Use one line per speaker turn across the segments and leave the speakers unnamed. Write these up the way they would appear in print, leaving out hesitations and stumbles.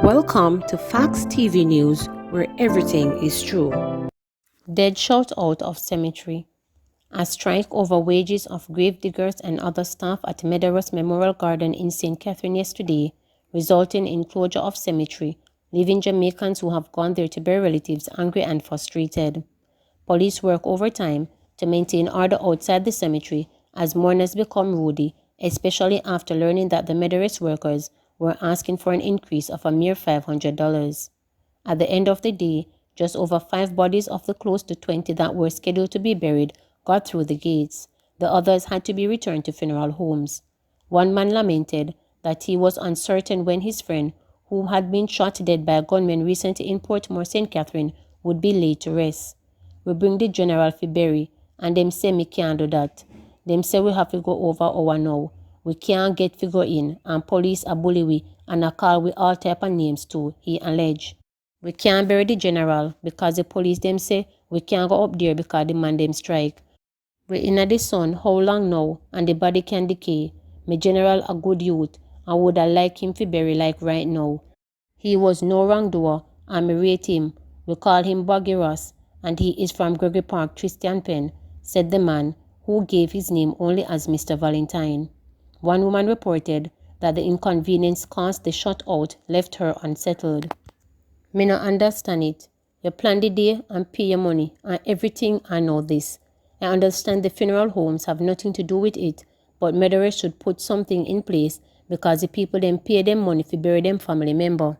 Welcome to Facts TV News, where everything is true. Dead shout out of cemetery. A strike over wages of grave diggers and other staff at Meadowrest Memorial Garden in St. Catherine yesterday, resulting in closure of cemetery, leaving Jamaicans who have gone there to bury relatives angry and frustrated. Police work overtime to maintain order outside the cemetery as mourners become rowdy, especially after learning that the Meadowrest workers were asking for an increase of a mere $500. At the end of the day, just over 5 bodies of the close to 20 that were scheduled to be buried got through the gates. The others had to be returned to funeral homes. One man lamented that he was uncertain when his friend, who had been shot dead by a gunman recently in Portmore, St. Catherine, would be laid to rest. We bring the general for bury, and them say me can't do that. Them say we have to go over our now. We can't get figure in, and police a bully we, and a call we all type of names too, he alleged. We can't bury the general because the police them say we can't go up there because the man them strike. We inna the sun how long now, and the body can decay. My general a good youth, and would I like him to bury like right now. He was no wrongdoer, and me rate him. We call him Boggy Ross, and he is from Gregory Park, Christian Penn, said the man, who gave his name only as Mr. Valentine. One woman reported that the inconvenience caused the shutout left her unsettled. Me no understand it. You plan the day and pay your money and everything. I know this. I understand the funeral homes have nothing to do with it, but Meadowrest should put something in place because the people then pay them money to bury them family member.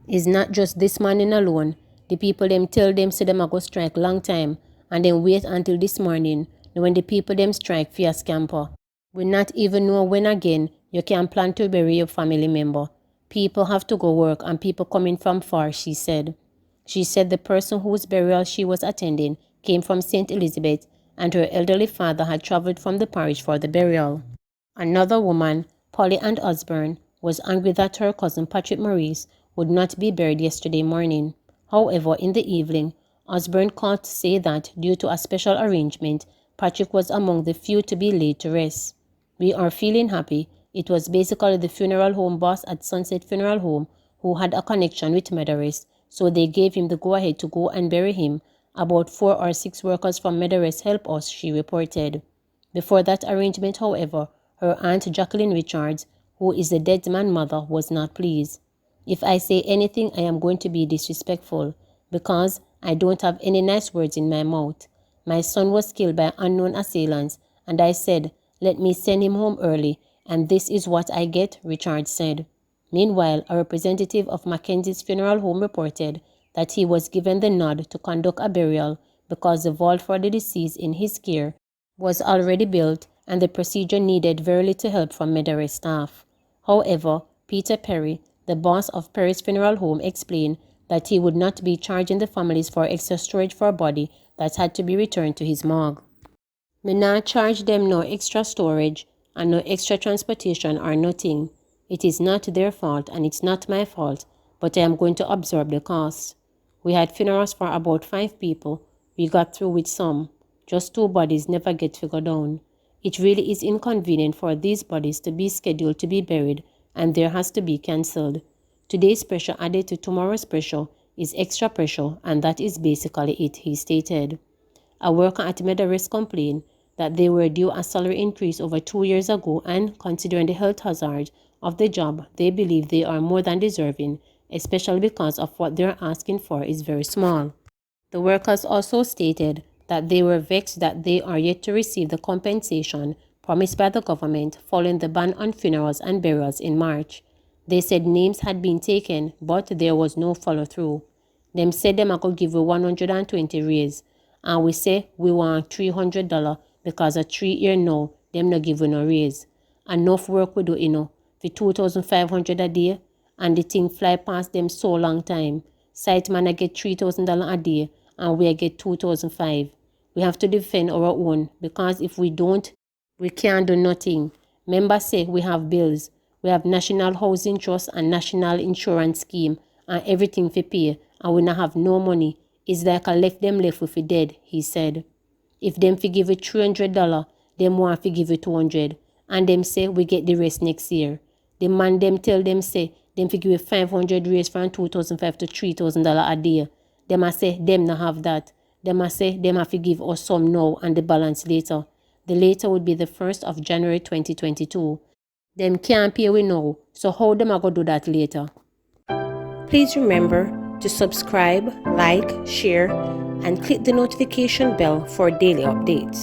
It's not just this man in alone. The people them tell them say them a go strike long time and then wait until this morning when the people them strike for a scamper. We not even know when again you can plan to bury your family member. People have to go work and people coming from far, she said. She said the person whose burial she was attending came from St. Elizabeth and her elderly father had traveled from the parish for the burial. Another woman, Polly Ann Osborne, was angry that her cousin Patrick Maurice would not be buried yesterday morning. However, in the evening, Osborne called to say that due to a special arrangement, Patrick was among the few to be laid to rest. We are feeling happy. It was basically the funeral home boss at Sunset Funeral Home who had a connection with Meadowrest, so they gave him the go-ahead to go and bury him. About 4 or 6 workers from Meadowrest helped us, she reported. Before that arrangement, however, her aunt Jacqueline Richards, who is the dead man's mother, was not pleased. If I say anything, I am going to be disrespectful, because I don't have any nice words in my mouth. My son was killed by unknown assailants, and I said, let me send him home early, and this is what I get, Richards said. Meanwhile, a representative of Mackenzie's funeral home reported that he was given the nod to conduct a burial because the vault for the deceased in his care was already built and the procedure needed very little help from Meadowrest staff. However, Peter Perry, the boss of Perry's funeral home, explained that he would not be charging the families for extra storage for a body that had to be returned to his morgue. Me not charge them no extra storage and no extra transportation or nothing. It is not their fault and it's not my fault, but I am going to absorb the cost. We had funerals for about 5 people. We got through with some. Just 2 bodies never get figured down. It really is inconvenient for these bodies to be scheduled to be buried and there has to be cancelled. Today's pressure added to tomorrow's pressure is extra pressure, and that is basically it, he stated. A worker at Meadowrest complained that they were due a salary increase over 2 years ago and, considering the health hazard of the job, they believe they are more than deserving, especially because of what they're asking for is very small. The workers also stated that they were vexed that they are yet to receive the compensation promised by the government following the ban on funerals and burials in March. They said names had been taken, but there was no follow-through. Them said them could give you 120 raise, and we say we want $300 because a 3 year now, them no give you no raise. Enough work we do, for $2,500 a day, and the thing fly past them so long time. Site man I get $3,000 a day, and we get $2,500. We have to defend our own, because if we don't, we can't do nothing. Members say we have bills. We have National Housing Trust and National Insurance Scheme, and everything for pay, and we not have no money. It's like I left them left with dead, he said. If them fi give you $300, them want fi give you $200, and them say we get the rest next year. The man them tell them say them fi give you 500 raise from $2,500 to $3,000 a day. Them a say them not have that. Them a say them have to give us some now and the balance later. The later would be the 1st of January 2022. Them can't pay we now, so how them a go do that later? Please remember to subscribe, like, share, and click the notification bell for daily updates.